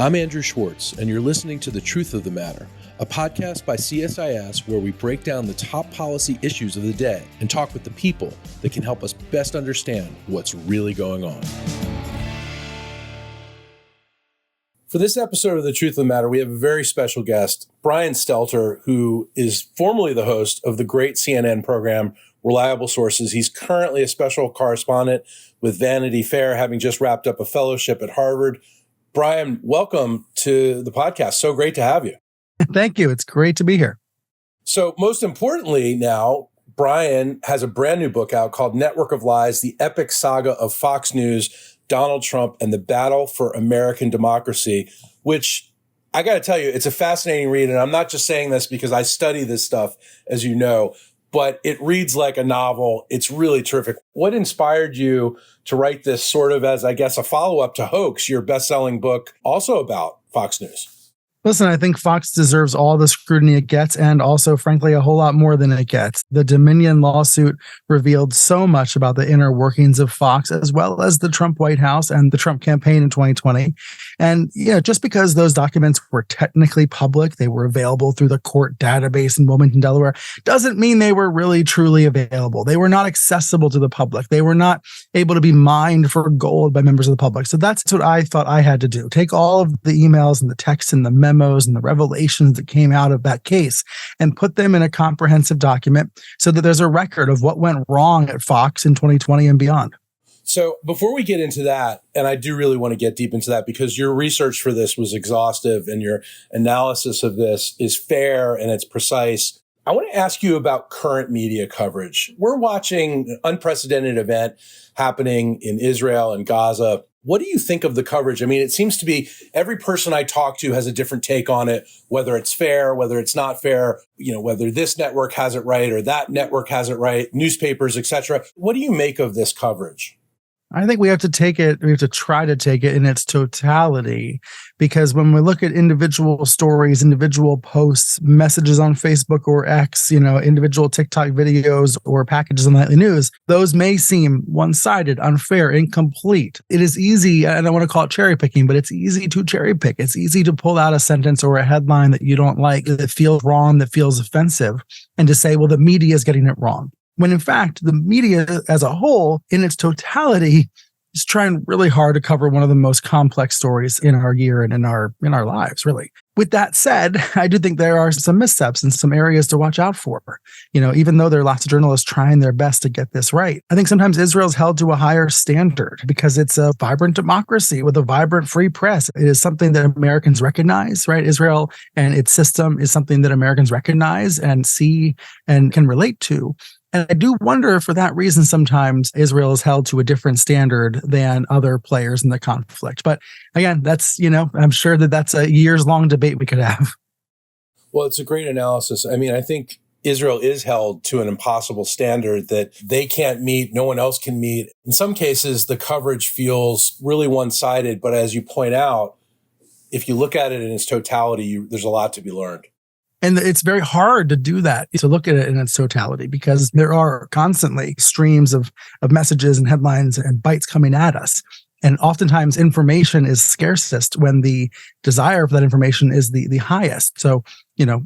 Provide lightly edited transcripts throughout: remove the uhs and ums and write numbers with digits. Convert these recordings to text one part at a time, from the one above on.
I'm Andrew Schwartz, and you're listening to The Truth of the Matter, a podcast by CSIS where we break down the top policy issues of the day and talk with the people that can help us best understand what's really going on. For this episode of The Truth of the Matter, we have a very special guest, Brian Stelter, who is formerly the host of the great CNN program, Reliable Sources. He's currently a special correspondent with Vanity Fair, having just wrapped up a fellowship at Harvard. Brian, welcome to the podcast. So great to have you. Thank you. It's great to be here. So most importantly now, Brian has a brand new book out called Network of Lies, the Epic Saga of Fox News, Donald Trump, and the Battle for American Democracy, which I got to tell you, it's a fascinating read. And I'm not just saying this because I study this stuff, as you know, but it reads like a novel. It's really terrific. What inspired you to write this sort of as, I guess, a follow-up to Hoax, your best-selling book, also about Fox News? Listen, I think Fox deserves all the scrutiny it gets, and also, frankly, a whole lot more than it gets. The Dominion lawsuit revealed so much about the inner workings of Fox, as well as the Trump White House and the Trump campaign in 2020. And just because those documents were technically public, they were available through the court database in Wilmington, Delaware, doesn't mean they were really, truly available. They were not accessible to the public. They were not able to be mined for gold by members of the public. So that's what I thought I had to do. Take all of the emails and the texts and the memos and the revelations that came out of that case and put them in a comprehensive document so that there's a record of what went wrong at Fox in 2020 and beyond. So before we get into that, and I do really want to get deep into that because your research for this was exhaustive and your analysis of this is fair and it's precise, I want to ask you about current media coverage. We're watching an unprecedented event happening in Israel and Gaza. What do you think of the coverage? I mean, it seems to be every person I talk to has a different take on it, whether it's fair, whether it's not fair, whether this network has it right or that network has it right, newspapers, etc. What do you make of this coverage? I think we have to try to take it in its totality, because when we look at individual stories, individual posts, messages on Facebook or X, individual TikTok videos or packages on the nightly news, those may seem one-sided, unfair, incomplete. It is easy, and I don't want to call it cherry picking, but it's easy to cherry pick. It's easy to pull out a sentence or a headline that you don't like, that feels wrong, that feels offensive, and to say, well, the media is getting it wrong. When in fact, the media as a whole, in its totality, is trying really hard to cover one of the most complex stories in our year and in our lives, really. With that said, I do think there are some missteps and some areas to watch out for. Even though there are lots of journalists trying their best to get this right, I think sometimes Israel's held to a higher standard because it's a vibrant democracy with a vibrant free press. It is something that Americans recognize, right? Israel and its system is something that Americans recognize and see and can relate to. And I do wonder, for that reason, sometimes Israel is held to a different standard than other players in the conflict. But again, that's, I'm sure that's a years-long debate we could have. Well, it's a great analysis. I mean, I think Israel is held to an impossible standard that they can't meet, no one else can meet. In some cases, the coverage feels really one-sided. But as you point out, if you look at it in its totality, there's a lot to be learned. And it's very hard to do that, to look at it in its totality, because there are constantly streams of messages and headlines and bites coming at us. And oftentimes information is scarcest when the desire for that information is the highest. So,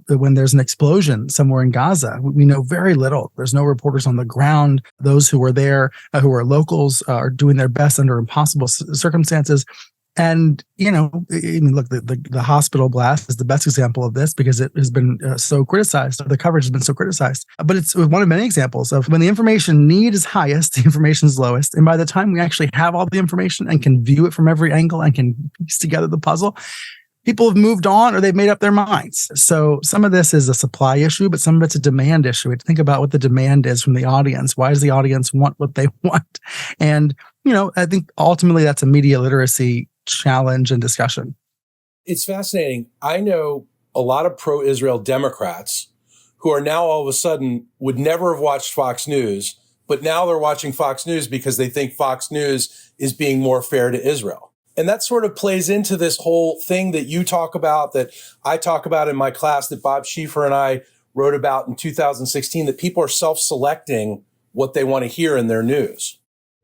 when there's an explosion somewhere in Gaza, we know very little. There's no reporters on the ground. Those who are there, who are locals, are doing their best under impossible circumstances. And, look, the hospital blast is the best example of this because it has been so criticized. The coverage has been so criticized. But it's one of many examples of when the information need is highest, the information is lowest. And by the time we actually have all the information and can view it from every angle and can piece together the puzzle, people have moved on or they've made up their minds. So some of this is a supply issue, but some of it's a demand issue. We have to think about what the demand is from the audience. Why does the audience want what they want? And, I think ultimately that's a media literacy challenge and discussion. It's fascinating. I know a lot of pro-Israel Democrats who are now all of a sudden would never have watched Fox News, but now they're watching Fox News because they think Fox News is being more fair to Israel. And that sort of plays into this whole thing that you talk about, that I talk about in my class, that Bob Schieffer and I wrote about in 2016, that people are self-selecting what they want to hear in their news.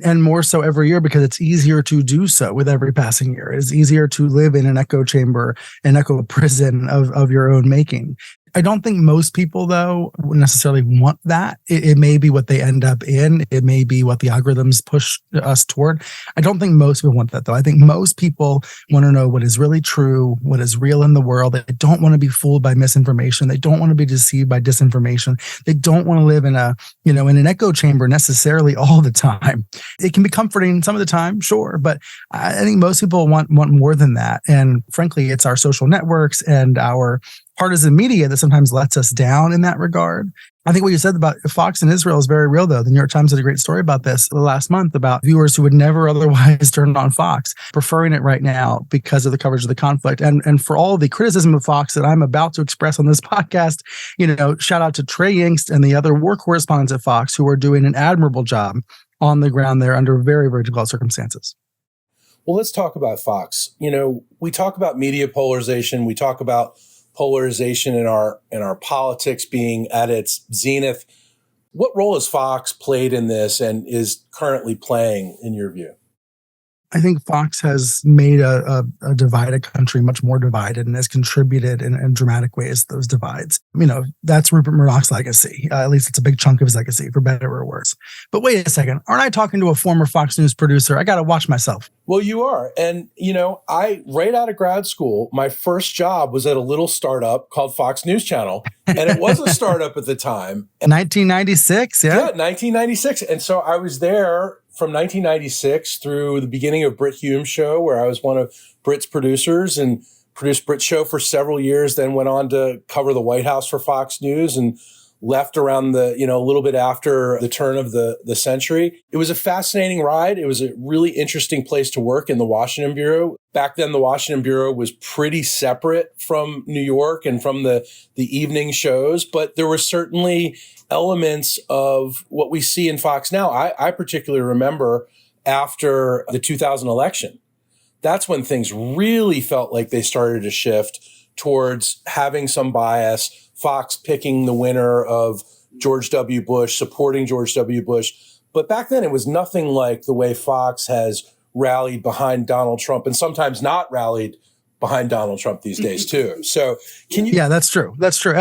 And more so every year because it's easier to do so with every passing year. It's easier to live in an echo chamber, an echo prison of your own making. I don't think most people, though, necessarily want that. It may be what they end up in. It may be what the algorithms push us toward. I don't think most people want that, though. I think most people want to know what is really true, what is real in the world. They don't want to be fooled by misinformation. They don't want to be deceived by disinformation. They don't want to live in in an echo chamber necessarily all the time. It can be comforting some of the time, sure, but I think most people want more than that. And frankly, it's our social networks and our partisan media that sometimes lets us down in that regard. I think what you said about Fox and Israel is very real, though. The New York Times did a great story about this last month about viewers who would never otherwise turn on Fox, preferring it right now because of the coverage of the conflict. And for all the criticism of Fox that I'm about to express on this podcast, shout out to Trey Yingst and the other war correspondents at Fox who are doing an admirable job on the ground there under very, very difficult circumstances. Well, let's talk about Fox. We talk about media polarization. We talk about polarization in our politics being at its zenith. What role has Fox played in this and is currently playing in your view? I think Fox has made a divided country much more divided and has contributed in dramatic ways to those divides. That's Rupert Murdoch's legacy. At least it's a big chunk of his legacy, for better or worse. But wait a second. Aren't I talking to a former Fox News producer? I got to watch myself. Well, you are. And, I, right out of grad school, my first job was at a little startup called Fox News Channel. And it was a startup at the time. 1996, yeah? Yeah, 1996. And so I was there from 1996 through the beginning of Brit Hume's show, where I was one of Brit's producers and produced Brit's show for several years, then went on to cover the White House for Fox News and left around a little bit after the turn of the century. It was a fascinating ride. It was a really interesting place to work in the Washington Bureau. Back then, the Washington Bureau was pretty separate from New York and from the evening shows, but there were certainly elements of what we see in Fox now. I particularly remember after the 2000 election. That's when things really felt like they started to shift towards having some bias, Fox picking the winner of George W. Bush, supporting George W. Bush. But back then, it was nothing like the way Fox has rallied behind Donald Trump and sometimes not rallied behind Donald Trump these days, too. So can you? Yeah, that's true. That's true.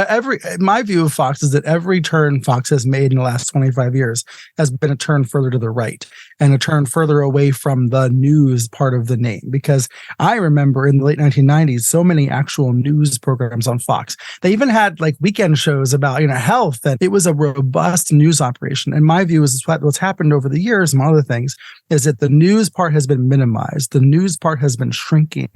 My view of Fox is that every turn Fox has made in the last 25 years has been a turn further to the right and a turn further away from the news part of the name. Because I remember in the late 1990s, so many actual news programs on Fox. They even had weekend shows about health, and it was a robust news operation. And my view is what's happened over the years, among other things, is that the news part has been minimized. The news part has been shrinking.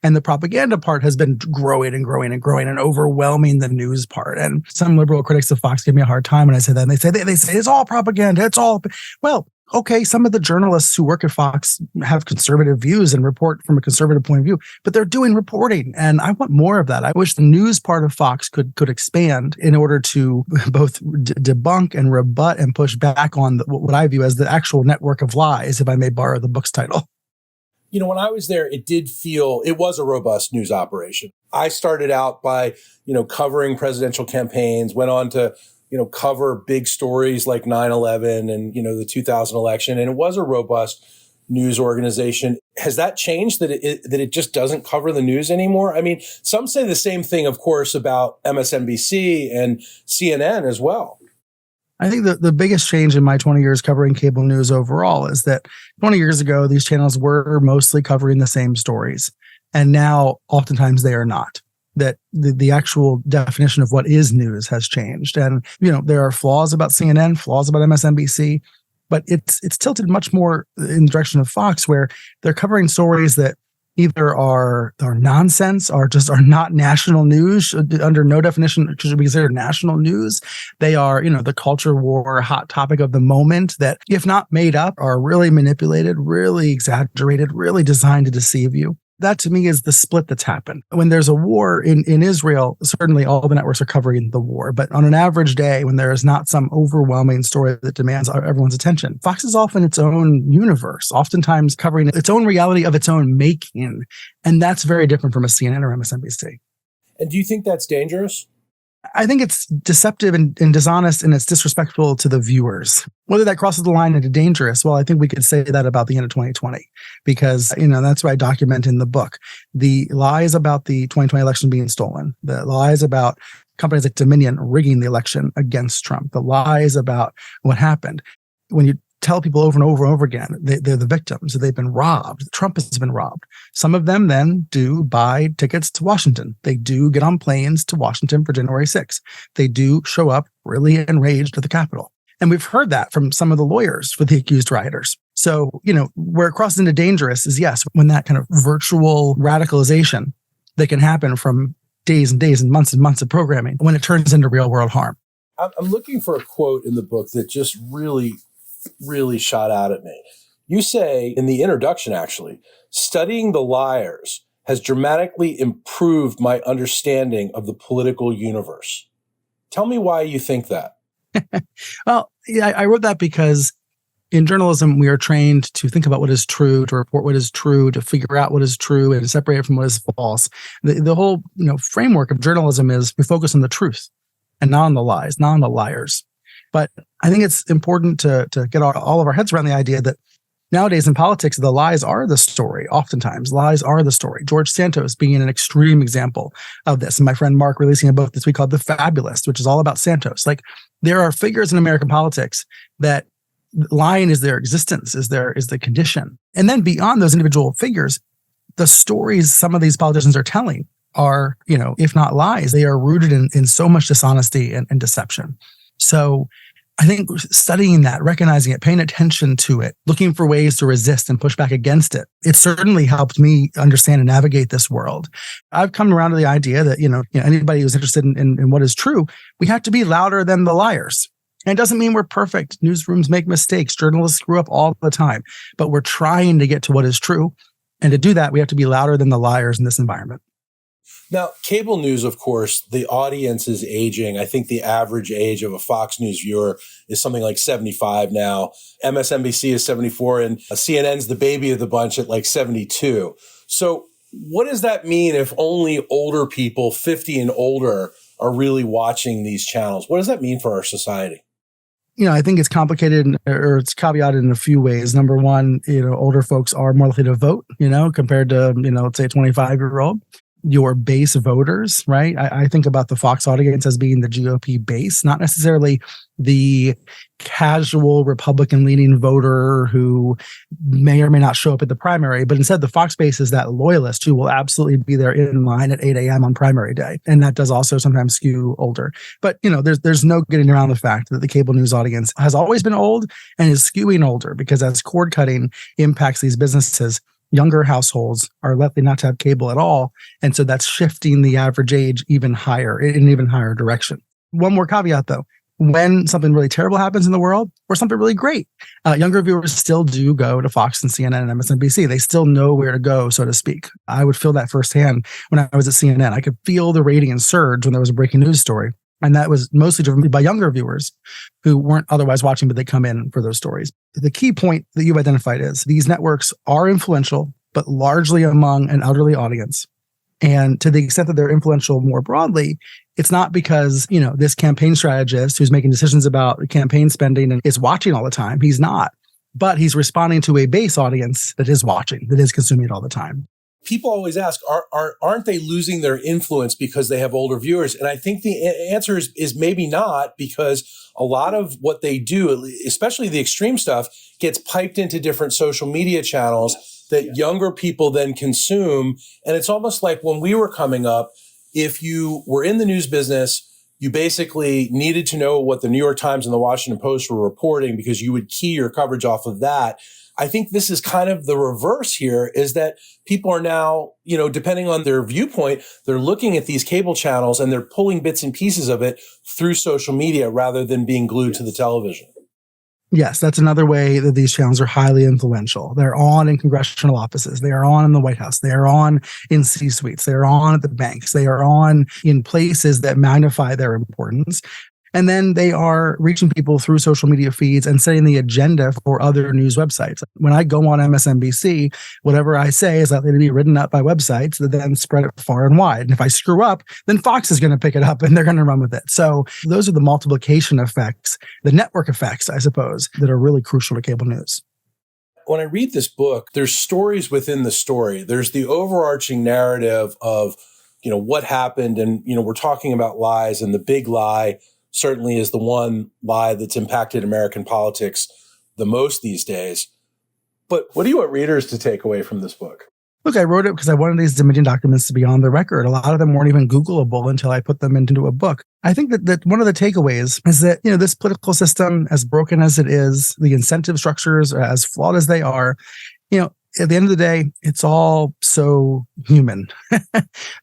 And the propaganda part has been growing and growing and growing and overwhelming the news part. And some liberal critics of Fox give me a hard time when I say that. And they say it's all propaganda. It's all, well, okay, some of the journalists who work at Fox have conservative views and report from a conservative point of view, but they're doing reporting. And I want more of that. I wish the news part of Fox could expand in order to both debunk and rebut and push back on what I view as the actual network of lies, if I may borrow the book's title. When I was there, it was a robust news operation. I started out by, covering presidential campaigns, went on to, cover big stories like 9/11 and, the 2000 election. And it was a robust news organization. Has that changed that it just doesn't cover the news anymore? I mean, some say the same thing, of course, about MSNBC and CNN as well. I think the biggest change in my 20 years covering cable news overall is that 20 years ago, these channels were mostly covering the same stories. And now, oftentimes, they are not. That the actual definition of what is news has changed. And, there are flaws about CNN, flaws about MSNBC, but it's tilted much more in the direction of Fox, where they're covering stories that either are nonsense or just are not national news, under no definition should be considered national news. They are, the culture war hot topic of the moment that, if not made up, are really manipulated, really exaggerated, really designed to deceive you. That to me is the split that's happened. When there's a war in Israel, certainly all the networks are covering the war. But on an average day, when there is not some overwhelming story that demands everyone's attention, Fox is often its own universe, oftentimes covering its own reality of its own making. And that's very different from a CNN or MSNBC. And do you think that's dangerous? I think it's deceptive and dishonest, and it's disrespectful to the viewers. Whether that crosses the line into dangerous, well, I think we could say that about the end of 2020, because, that's what I document in the book. The lies about the 2020 election being stolen, the lies about companies like Dominion rigging the election against Trump, the lies about what happened. When you tell people over and over and over again, they're the victims, they've been robbed. Trump has been robbed. Some of them then do buy tickets to Washington. They do get on planes to Washington for January 6th. They do show up really enraged at the Capitol. And we've heard that from some of the lawyers for the accused rioters. So, where it crosses into dangerous is, yes, when that kind of virtual radicalization that can happen from days and days and months of programming, when it turns into real world harm. I'm looking for a quote in the book that just really shot out at me. You say in the introduction, actually, studying the liars has dramatically improved my understanding of the political universe. Tell me why you think that. Well, yeah, I wrote that because in journalism, we are trained to think about what is true, to report what is true, to figure out what is true, and to separate it from what is false. The whole framework of journalism is we focus on the truth and not on the lies, not on the liars. But I think it's important to get all of our heads around the idea that nowadays in politics, the lies are the story. Oftentimes, lies are the story. George Santos being an extreme example of this. And my friend Mark releasing a book this week called The Fabulist, which is all about Santos. Like, there are figures in American politics that lying is their existence, is the condition. And then beyond those individual figures, the stories some of these politicians are telling are, if not lies, they are rooted in so much dishonesty and deception. So I think studying that, recognizing it, paying attention to it, looking for ways to resist and push back against it, it certainly helped me understand and navigate this world. I've come around to the idea that, anybody who's interested in what is true, we have to be louder than the liars. And it doesn't mean we're perfect. Newsrooms make mistakes. Journalists screw up all the time. But we're trying to get to what is true. And to do that, we have to be louder than the liars in this environment. Now, cable news, of course, the audience is aging. I think the average age of a Fox News viewer is something like 75 now. MSNBC is 74, and CNN's the baby of the bunch at like 72. So what does that mean if only older people, 50 and older, are really watching these channels? What does that mean for our society? I think it's complicated, or it's caveated in a few ways. Number one, older folks are more likely to vote, compared to, let's say a 25-year-old. Your base voters, right? I think about the Fox audience as being the GOP base, not necessarily the casual Republican-leaning voter who may or may not show up at the primary, but instead the Fox base is that loyalist who will absolutely be there in line at 8 a.m. on primary day. And that does also sometimes skew older. But, there's no getting around the fact that the cable news audience has always been old and is skewing older, because as cord cutting impacts these businesses, younger households are likely not to have cable at all. And so that's shifting the average age even higher, in an even higher direction. One more caveat, though. When something really terrible happens in the world or something really great, younger viewers still do go to Fox and CNN and MSNBC. They still know where to go, so to speak. I would feel that firsthand when I was at CNN. I could feel the rating surge when there was a breaking news story. And that was mostly driven by younger viewers who weren't otherwise watching, but they come in for those stories. The key point that you've identified is these networks are influential, but largely among an elderly audience. And to the extent that they're influential more broadly, it's not because, this campaign strategist who's making decisions about campaign spending and is watching all the time. He's not. But he's responding to a base audience that is watching, that is consuming it all the time. People always ask, aren't they losing their influence because they have older viewers? And I think the answer is maybe not, because a lot of what they do, especially the extreme stuff, gets piped into different social media channels that younger people then consume. And it's almost like when we were coming up, if you were in the news business, you basically needed to know what the New York Times and the Washington Post were reporting, because you would key your coverage off of that. I think this is kind of the reverse here, is that people are now, depending on their viewpoint, they're looking at these cable channels and they're pulling bits and pieces of it through social media rather than being glued to the television. Yes, that's another way that these channels are highly influential. They're on in congressional offices. They are on in the White House. They are on in C-suites. They are on at the banks. They are on in places that magnify their importance. And then they are reaching people through social media feeds and setting the agenda for other news websites. When I go on MSNBC, whatever I say is likely to be written up by websites that then spread it far and wide. And if I screw up, then Fox is going to pick it up and they're going to run with it. So those are the multiplication effects, the network effects, I suppose, that are really crucial to cable news. When I read this book, there's stories within the story. There's the overarching narrative of, what happened. And, we're talking about lies, and the big lie certainly is the one lie that's impacted American politics the most these days. But what do you want readers to take away from this book? Look, I wrote it because I wanted these Dominion documents to be on the record. A lot of them weren't even Googleable until I put them into a book. I think that one of the takeaways is that, this political system, as broken as it is, the incentive structures as flawed as they are, at the end of the day, it's all so human.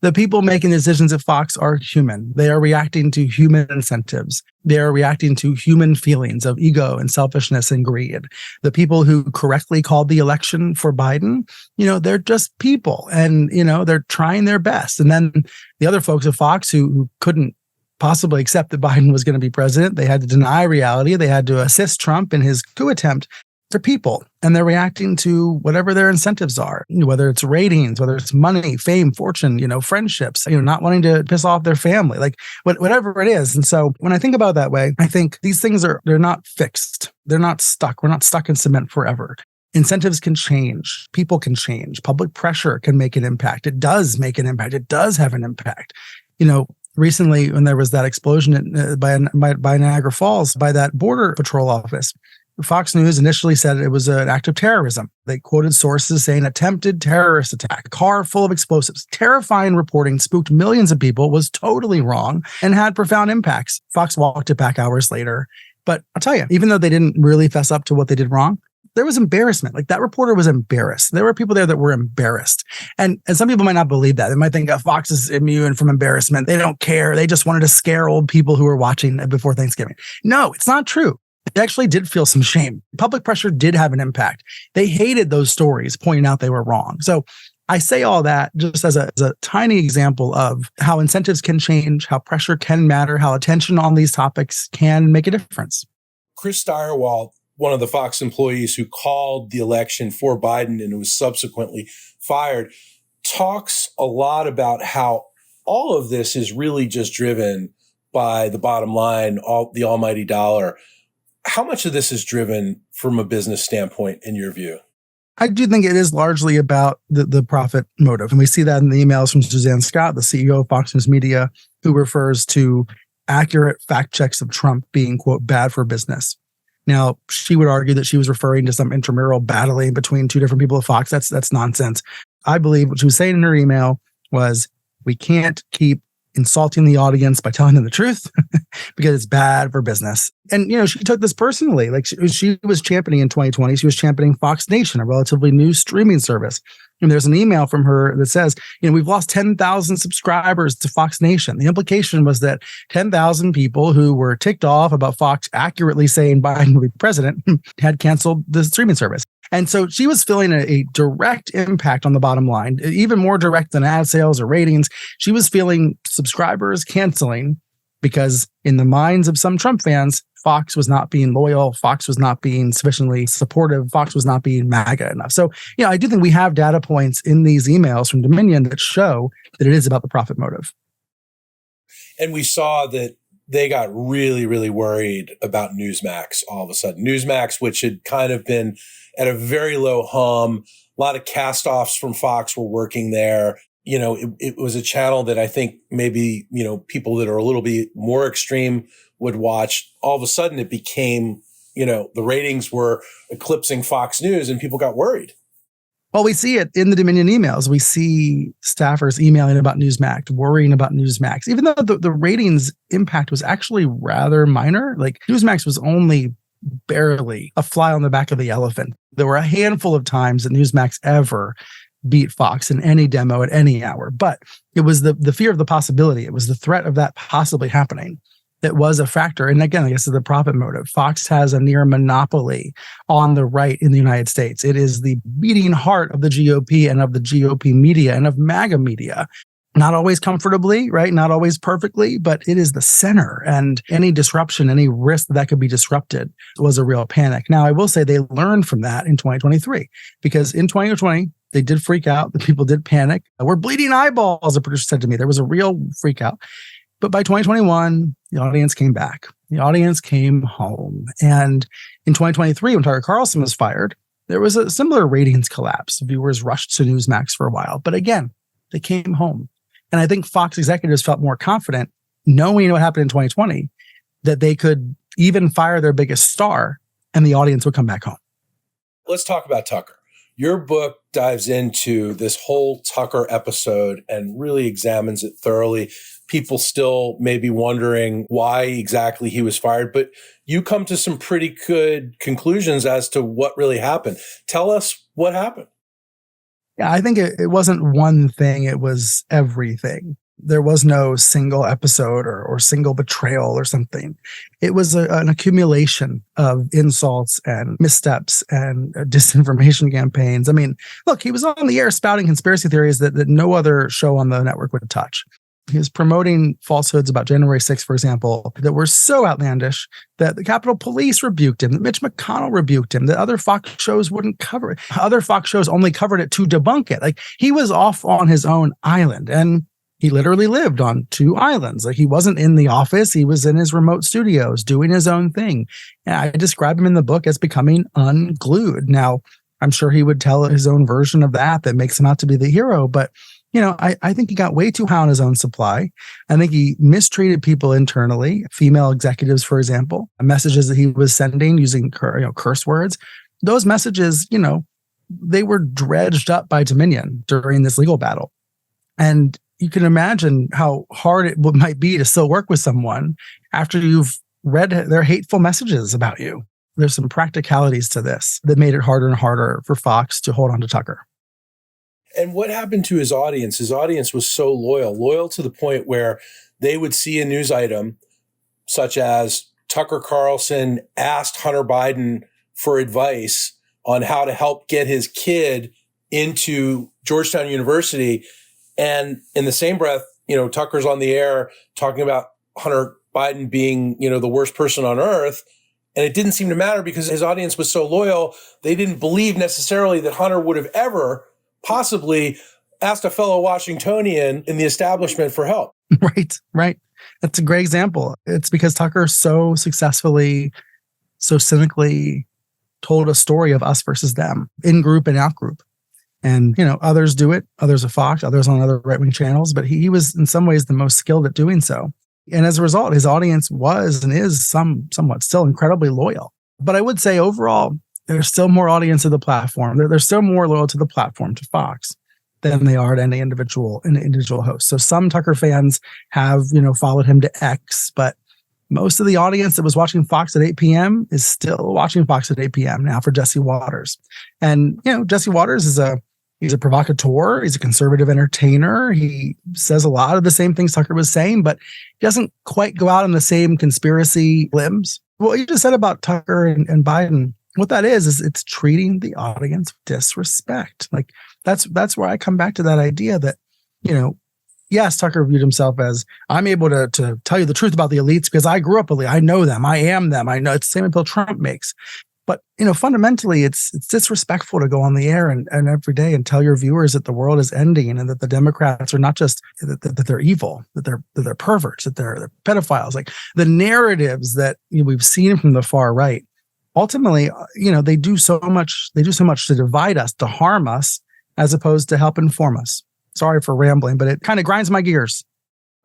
The people making decisions at Fox are human. They are reacting to human incentives. They are reacting to human feelings of ego and selfishness and greed. The people who correctly called the election for Biden, they're just people, and, they're trying their best. And then the other folks at Fox who couldn't possibly accept that Biden was going to be president, they had to deny reality. They had to assist Trump in his coup attempt. They're people, and they're reacting to whatever their incentives are, whether it's ratings, whether it's money, fame, fortune, friendships, not wanting to piss off their family, like whatever it is. And so when I think about it that way, I think these things they're not fixed. They're not stuck. We're not stuck in cement forever. Incentives can change. People can change. Public pressure can make an impact. It does make an impact. It does have an impact. Recently, when there was that explosion by Niagara Falls, by that Border Patrol office, Fox News initially said it was an act of terrorism. They quoted sources saying attempted terrorist attack, car full of explosives. Terrifying reporting, spooked millions of people, was totally wrong and had profound impacts. Fox walked it back hours later. But I'll tell you, even though they didn't really fess up to what they did wrong, there was embarrassment. Like, that reporter was embarrassed. There were people there that were embarrassed. And some people might not believe that. They might think Fox is immune from embarrassment. They don't care. They just wanted to scare old people who were watching before Thanksgiving. No, it's not true. They actually did feel some shame. Public pressure did have an impact. They hated those stories, pointing out they were wrong. So I say all that just as a tiny example of how incentives can change, how pressure can matter, how attention on these topics can make a difference. Chris Stirewalt, one of the Fox employees who called the election for Biden and who was subsequently fired, talks a lot about how all of this is really just driven by the bottom line, the almighty dollar. How much of this is driven from a business standpoint, in your view? I do think it is largely about the profit motive. And we see that in the emails from Suzanne Scott, the CEO of Fox News Media, who refers to accurate fact checks of Trump being, quote, bad for business. Now, she would argue that she was referring to some intramural battling between two different people at Fox. That's nonsense. I believe what she was saying in her email was, we can't keep insulting the audience by telling them the truth because it's bad for business. And, she took this personally. Like, she was championing in 2020, she was championing Fox Nation, a relatively new streaming service. And there's an email from her that says, we've lost 10,000 subscribers to Fox Nation. The implication was that 10,000 people who were ticked off about Fox accurately saying Biden will be president had canceled the streaming service. And so she was feeling a direct impact on the bottom line, even more direct than ad sales or ratings. She was feeling subscribers canceling because in the minds of some Trump fans, Fox was not being loyal. Fox was not being sufficiently supportive. Fox was not being MAGA enough. So, I do think we have data points in these emails from Dominion that show that it is about the profit motive. And we saw that they got really, really worried about Newsmax all of a sudden. Newsmax, which had kind of been at a very low hum, a lot of cast-offs from Fox were working there. It was a channel that I think maybe, people that are a little bit more extreme would watch. All of a sudden it became, the ratings were eclipsing Fox News and people got worried. Well, we see it in the Dominion emails. We see staffers emailing about Newsmax, worrying about Newsmax, even though the ratings impact was actually rather minor. Like, Newsmax was only barely a fly on the back of the elephant. There were a handful of times that Newsmax ever beat Fox in any demo at any hour. But it was the fear of the possibility. It was the threat of that possibly happening that was a factor. And again, I guess it's the profit motive. Fox has a near monopoly on the right in the United States. It is the beating heart of the GOP and of the GOP media and of MAGA media. Not always comfortably, right? Not always perfectly, but it is the center. And any disruption, any risk that could be disrupted was a real panic. Now, I will say they learned from that in 2023, because in 2020, they did freak out. The people did panic. We're bleeding eyeballs, a producer said to me. There was a real freak out. But by 2021, the audience came back. The audience came home. And in 2023, when Tucker Carlson was fired, there was a similar ratings collapse. Viewers rushed to Newsmax for a while. But again, they came home. And I think Fox executives felt more confident, knowing what happened in 2020, that they could even fire their biggest star and the audience would come back home. Let's talk about Tucker. Your book dives into this whole Tucker episode and really examines it thoroughly. People still may be wondering why exactly he was fired, but you come to some pretty good conclusions as to what really happened. Tell us what happened. Yeah, I think it wasn't one thing. It was everything. There was no single episode or single betrayal or something. It was an accumulation of insults and missteps and disinformation campaigns. I mean, look, he was on the air spouting conspiracy theories that no other show on the network would touch. He was promoting falsehoods about January 6th, for example, that were so outlandish that the Capitol Police rebuked him, that Mitch McConnell rebuked him, that other Fox shows wouldn't cover it. Other Fox shows only covered it to debunk it. Like, he was off on his own island, and he literally lived on two islands. Like, he wasn't in the office. He was in his remote studios doing his own thing. And I describe him in the book as becoming unglued. Now, I'm sure he would tell his own version of that makes him out to be the hero, but I think he got way too high on his own supply. I think he mistreated people internally, female executives, for example, messages that he was sending using curse words. Those messages, they were dredged up by Dominion during this legal battle. And you can imagine how hard it might be to still work with someone after you've read their hateful messages about you. There's some practicalities to this that made it harder and harder for Fox to hold on to Tucker. And what happened to his audience? His audience was so loyal to the point where they would see a news item such as Tucker Carlson asked Hunter Biden for advice on how to help get his kid into Georgetown University. And in the same breath, Tucker's on the air talking about Hunter Biden being, the worst person on earth. And it didn't seem to matter because his audience was so loyal. They didn't believe necessarily that Hunter would have ever possibly asked a fellow Washingtonian in the establishment for help. Right. That's a great example. It's because Tucker so successfully, so cynically told a story of us versus them, in group and out group. And, others do it, others at Fox, others on other right-wing channels, but he was in some ways the most skilled at doing so. And as a result, his audience was and is somewhat still incredibly loyal. But I would say overall, there's still more audience of the platform. They're still more loyal to the platform, to Fox, than they are to any individual host. So some Tucker fans have, followed him to X, but most of the audience that was watching Fox at 8 p.m. is still watching Fox at 8 p.m. now for Jesse Waters. And, Jesse Waters he's a provocateur. He's a conservative entertainer. He says a lot of the same things Tucker was saying, but he doesn't quite go out on the same conspiracy limbs. What you just said about Tucker and Biden, what that is it's treating the audience with disrespect. Like, that's where I come back to that idea that, yes, Tucker viewed himself as, I'm able to tell you the truth about the elites because I grew up elite. I know them. I am them. I know it's the same appeal Trump makes. But, fundamentally, it's disrespectful to go on the air and every day and tell your viewers that the world is ending and that the Democrats are not just that they're evil, that they're perverts, that they're pedophiles. Like, the narratives that we've seen from the far right, ultimately, they do so much to divide us, to harm us, as opposed to help inform us. Sorry for rambling, but it kind of grinds my gears.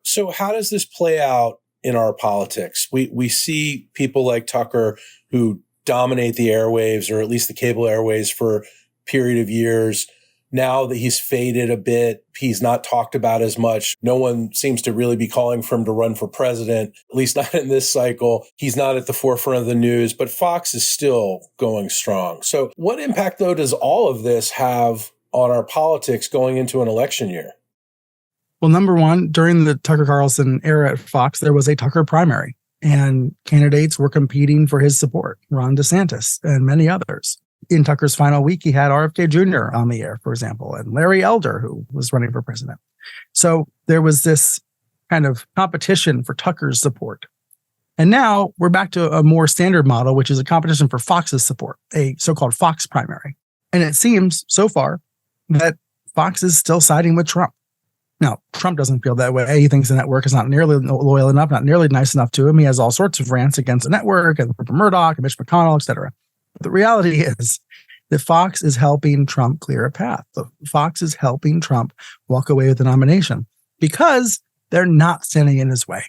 So how does this play out in our politics? We see people like Tucker who dominate the airwaves, or at least the cable airwaves, for a period of years. Now that he's faded a bit, he's not talked about as much. No one seems to really be calling for him to run for president, at least not in this cycle. He's not at the forefront of the news, but Fox is still going strong. So what impact, though, does all of this have on our politics going into an election year? Well, number one, during the Tucker Carlson era at Fox, there was a Tucker primary, and candidates were competing for his support, Ron DeSantis and many others. In Tucker's final week, he had RFK Jr. on the air, for example, and Larry Elder, who was running for president. So there was this kind of competition for Tucker's support. And now we're back to a more standard model, which is a competition for Fox's support, a so-called Fox primary. And it seems so far that Fox is still siding with Trump. Now, Trump doesn't feel that way. He thinks the network is not nearly loyal enough, not nearly nice enough to him. He has all sorts of rants against the network and Murdoch and Mitch McConnell, et cetera. But the reality is that Fox is helping Trump clear a path. Fox is helping Trump walk away with the nomination because they're not standing in his way.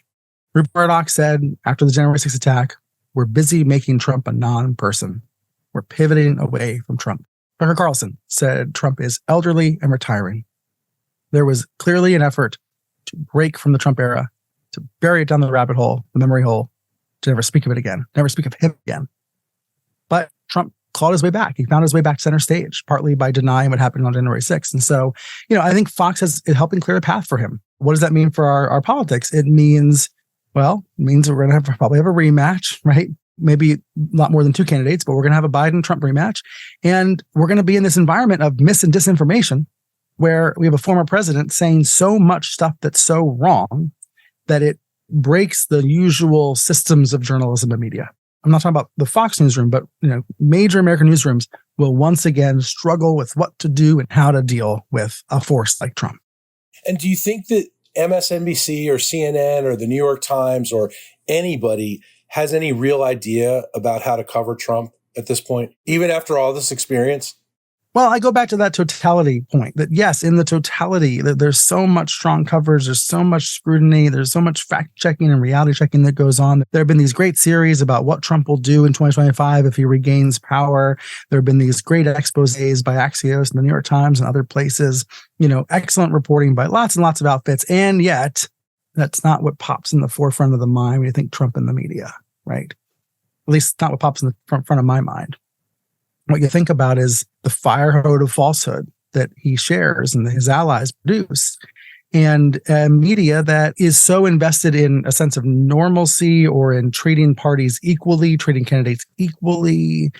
Rupert Murdoch said after the January 6th attack, we're busy making Trump a non-person. We're pivoting away from Trump. Tucker Carlson said Trump is elderly and retiring. There was clearly an effort to break from the Trump era, to bury it down the rabbit hole, the memory hole, to never speak of it again, never speak of him again. But Trump clawed his way back. He found his way back center stage, partly by denying what happened on January 6th. And so, I think Fox is helping clear a path for him. What does that mean for our politics? It means we're going to probably have a rematch, right? Maybe not more than two candidates, but we're going to have a Biden-Trump rematch. And we're going to be in this environment of mis and disinformation where we have a former president saying so much stuff that's so wrong that it breaks the usual systems of journalism and media. I'm not talking about the Fox newsroom, but major American newsrooms will once again struggle with what to do and how to deal with a force like Trump. And do you think that MSNBC or CNN or the New York Times or anybody has any real idea about how to cover Trump at this point, even after all this experience? Well, I go back to that totality point that yes, in the totality, that there's so much strong coverage, there's so much scrutiny, there's so much fact checking and reality checking that goes on. There have been these great series about what Trump will do in 2025 if he regains power. There have been these great exposés by Axios and the New York Times and other places, excellent reporting by lots and lots of outfits. And yet that's not what pops in the forefront of the mind when you think Trump in the media, right? At least not what pops in the front of my mind. What you think about is the fire hose of falsehood that he shares and that his allies produce, and media that is so invested in a sense of normalcy or in treating parties equally, treating candidates equally.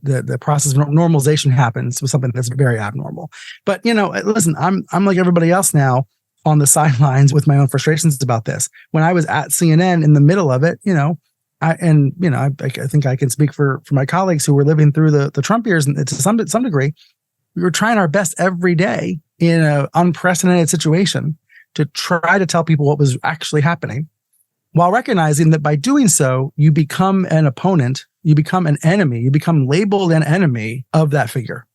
The process of normalization happens with something that's very abnormal. But, listen, I'm like everybody else now on the sidelines with my own frustrations about this. When I was at CNN in the middle of it, I think I can speak for my colleagues who were living through the Trump years, and to some degree, we were trying our best every day in an unprecedented situation to try to tell people what was actually happening, while recognizing that by doing so, you become an opponent, you become an enemy, you become labeled an enemy of that figure.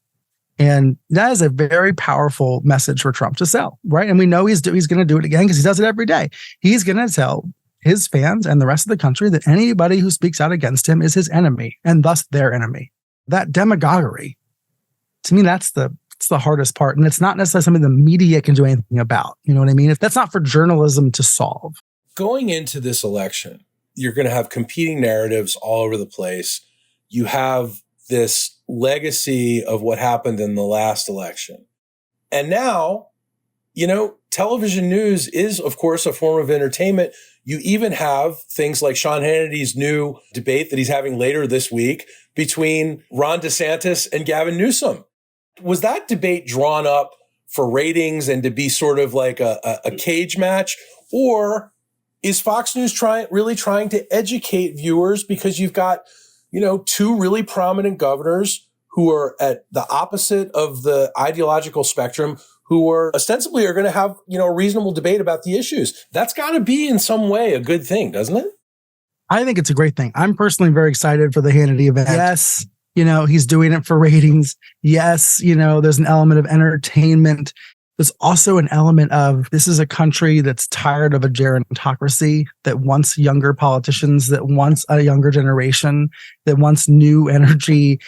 And that is a very powerful message for Trump to sell, right? And we know he's going to do it again because he does it every day. He's going to tell his fans and the rest of the country that anybody who speaks out against him is his enemy and thus their enemy. That demagoguery, to me, that's the hardest part. And it's not necessarily something the media can do anything about. You know what I mean? That's not for journalism to solve. Going into this election, you're going to have competing narratives all over the place. You have this legacy of what happened in the last election. And now, television news is, of course, a form of entertainment. You even have things like Sean Hannity's new debate that he's having later this week between Ron DeSantis and Gavin Newsom. Was that debate drawn up for ratings and to be sort of like a cage match? Or is Fox News really trying to educate viewers because you've got, two really prominent governors who are at the opposite of the ideological spectrum, who are ostensibly going to have, a reasonable debate about the issues? That's got to be in some way a good thing, doesn't it? I think it's a great thing. I'm personally very excited for the Hannity event. Yes, he's doing it for ratings. Yes, there's an element of entertainment. There's also an element of this is a country that's tired of a gerontocracy, that wants younger politicians, that wants a younger generation, that wants new energy.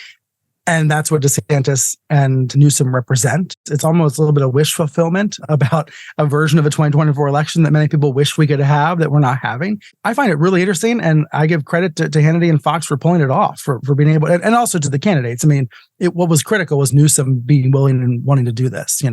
And that's what DeSantis and Newsom represent. It's almost a little bit of wish fulfillment about a version of a 2024 election that many people wish we could have that we're not having. I find it really interesting, and I give credit to Hannity and Fox for pulling it off, for being able, and also to the candidates. I mean, what was critical was Newsom being willing and wanting to do this.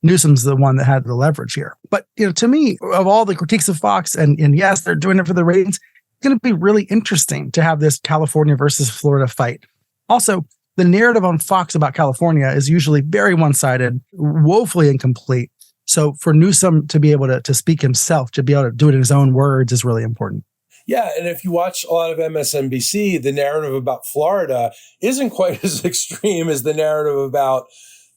Newsom's the one that had the leverage here. But to me, of all the critiques of Fox, and yes, they're doing it for the ratings, it's going to be really interesting to have this California versus Florida fight. Also, The narrative on Fox about California is usually very one-sided, woefully incomplete. So for Newsom to be able to speak himself, to be able to do it in his own words is really important. Yeah, and if you watch a lot of MSNBC, the narrative about Florida isn't quite as extreme as the narrative about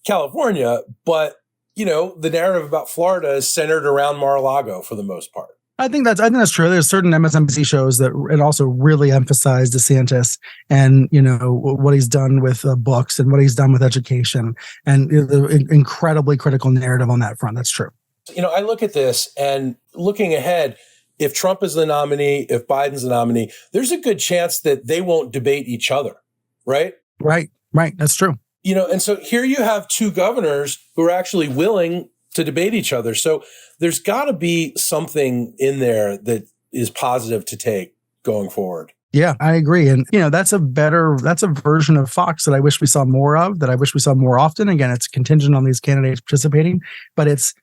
California, but the narrative about Florida is centered around Mar-a-Lago for the most part. I think that's true. There's certain MSNBC shows that and also really emphasize DeSantis and what he's done with books and what he's done with education and the incredibly critical narrative on that front. That's true. I look at this and looking ahead, if Trump is the nominee, if Biden's the nominee, there's a good chance that they won't debate each other, right? Right. That's true. And so here you have two governors who are actually willing to debate each other. So there's got to be something in there that is positive to take going forward. Yeah, I agree. And, that's a version of Fox that I wish we saw more of, that I wish we saw more often. Again, it's contingent on these candidates participating, but it's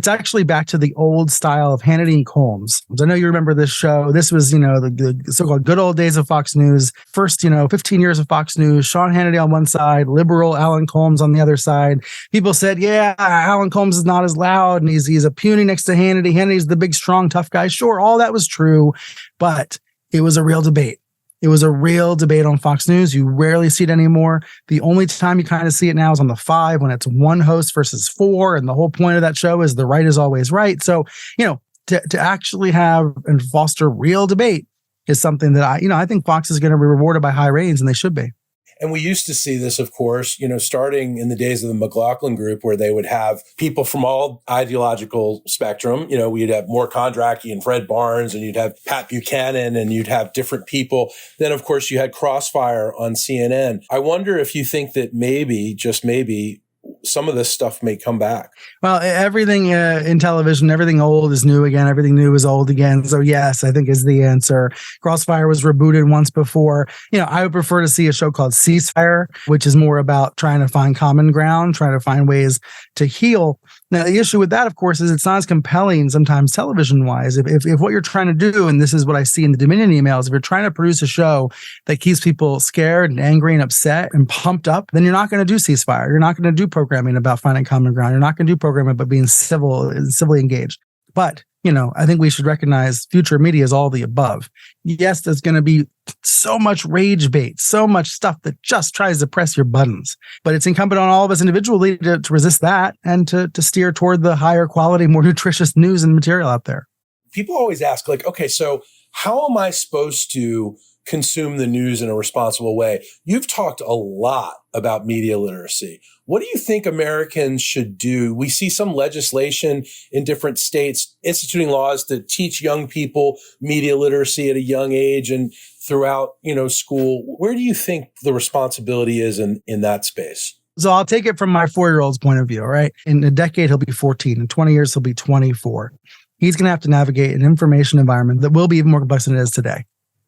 actually back to the old style of Hannity and Colmes. I know you remember this show. This was, the so-called good old days of Fox News. First, 15 years of Fox News, Sean Hannity on one side, liberal Alan Colmes on the other side. People said, yeah, Alan Colmes is not as loud and he's a puny next to Hannity. Hannity's the big, strong, tough guy. Sure, all that was true, but it was a real debate. It was a real debate on Fox News. You rarely see it anymore. The only time you kind of see it now is on the 5 when it's one host versus 4. And the whole point of that show is the right is always right. So, to actually have and foster real debate is something that I think Fox is going to be rewarded by high ratings, and they should be. And we used to see this, of course, starting in the days of the McLaughlin Group, where they would have people from all ideological spectrum. We'd have Moore Kondracki and Fred Barnes, and you'd have Pat Buchanan, and you'd have different people. Then, of course, you had Crossfire on CNN. I wonder if you think that maybe, just maybe, some of this stuff may come back. Well, everything in television, everything old is new again. Everything new is old again. So yes, I think is the answer. Crossfire was rebooted once before. I would prefer to see a show called Ceasefire, which is more about trying to find common ground, trying to find ways to heal. Now, the issue with that, of course, is it's not as compelling sometimes television-wise. If what you're trying to do, and this is what I see in the Dominion emails, if you're trying to produce a show that keeps people scared and angry and upset and pumped up, then you're not going to do Ceasefire. You're not going to do programming about finding common ground. You're not going to do programming about being civilly engaged. But, I think we should recognize future media is all the above. Yes, there's going to be so much rage bait, so much stuff that just tries to press your buttons. But it's incumbent on all of us individually to resist that and to steer toward the higher quality, more nutritious news and material out there. People always ask, okay, so how am I supposed to consume the news in a responsible way? You've talked a lot about media literacy. What do you think Americans should do? We see some legislation in different states instituting laws to teach young people media literacy at a young age and throughout, school. Where do you think the responsibility is in that space? So I'll take it from my 4-year-old's point of view, right? In a decade, he'll be 14. In 20 years, he'll be 24. He's going to have to navigate an information environment that will be even more complex than it is today.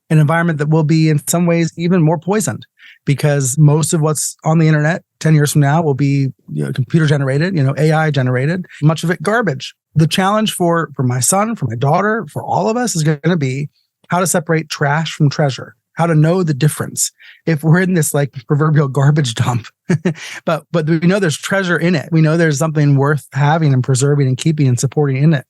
An environment that will be in some ways even more poisoned, because most of what's on the internet 10 years from now will be computer generated, AI generated, much of it garbage. The challenge for my son, for my daughter, for all of us is going to be how to separate trash from treasure, how to know the difference. If we're in this proverbial garbage dump, but we know there's treasure in it. We know there's something worth having and preserving and keeping and supporting in it.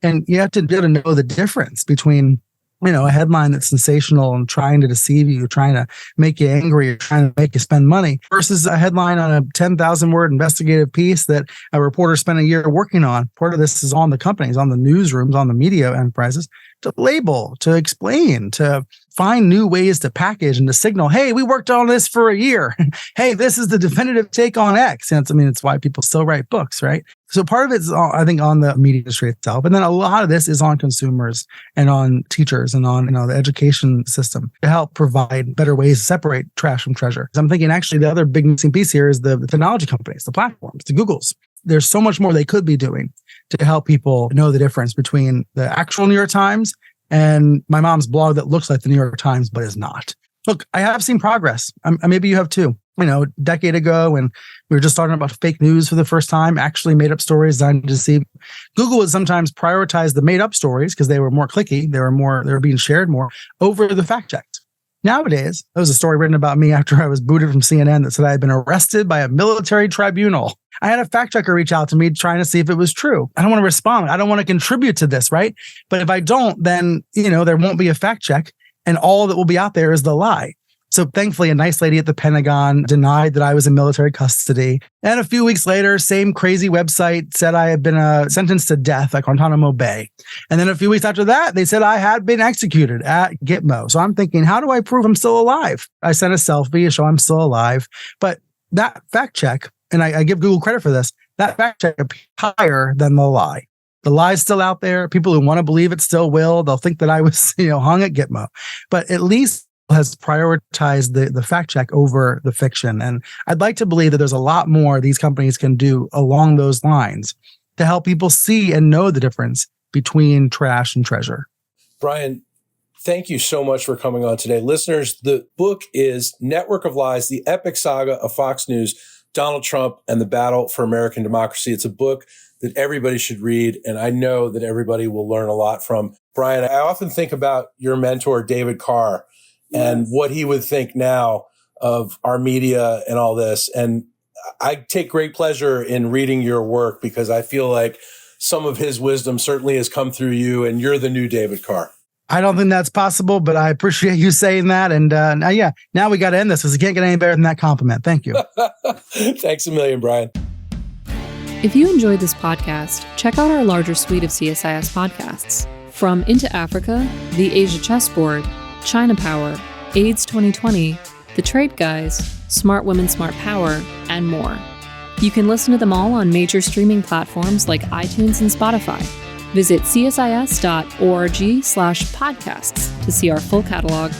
And you have to be able to know the difference between a headline that's sensational and trying to deceive you, trying to make you angry, or trying to make you spend money, versus a headline on a 10,000 word investigative piece that a reporter spent a year working on. Part of this is on the companies, on the newsrooms, on the media enterprises to label, to explain, to find new ways to package and to signal, hey, we worked on this for a year. Hey, this is the definitive take on X. And it's why people still write books, right? So part of it's, I think, on the media industry itself. And then a lot of this is on consumers and on teachers and on the education system to help provide better ways to separate trash from treasure. So I'm thinking actually the other big missing piece here is the technology companies, the platforms, the Googles. There's so much more they could be doing to help people know the difference between the actual New York Times and my mom's blog that looks like the New York Times but is not. Look, I have seen progress. Maybe you have too. A decade ago when we were just talking about fake news for the first time, actually made up stories designed to deceive. Google would sometimes prioritize the made up stories because they were more clicky, they were being shared more over the fact checked. Nowadays, there was a story written about me after I was booted from CNN that said I had been arrested by a military tribunal. I had a fact checker reach out to me trying to see if it was true. I don't want to respond. I don't want to contribute to this, right? But if I don't, then, there won't be a fact check and all that will be out there is the lie. So thankfully, a nice lady at the Pentagon denied that I was in military custody. And a few weeks later, same crazy website said I had been sentenced to death at Guantanamo Bay. And then a few weeks after that, they said I had been executed at Gitmo. So I'm thinking, how do I prove I'm still alive? I sent a selfie to show I'm still alive. But that fact check, and I give Google credit for this, that fact check appears higher than the lie. The lie's still out there. People who want to believe it still will. They'll think that I was, hung at Gitmo. But at least has prioritized the fact check over the fiction. And I'd like to believe that there's a lot more these companies can do along those lines to help people see and know the difference between trash and treasure. Brian, thank you so much for coming on today. Listeners, the book is Network of Lies, The Epic Saga of Fox News, Donald Trump and the Battle for American Democracy. It's a book that everybody should read, and I know that everybody will learn a lot from. Brian, I often think about your mentor, David Carr, and what he would think now of our media and all this. And I take great pleasure in reading your work because I feel like some of his wisdom certainly has come through you, and you're the new David Carr. I don't think that's possible, but I appreciate you saying that. And now we got to end this because it can't get any better than that compliment. Thank you. Thanks a million, Brian. If you enjoyed this podcast, check out our larger suite of CSIS podcasts. From Into Africa, The Asia Chessboard, China Power, AIDS 2020, The Trade Guys, Smart Women, Smart Power, and more. You can listen to them all on major streaming platforms like iTunes and Spotify. Visit csis.org/podcasts to see our full catalog.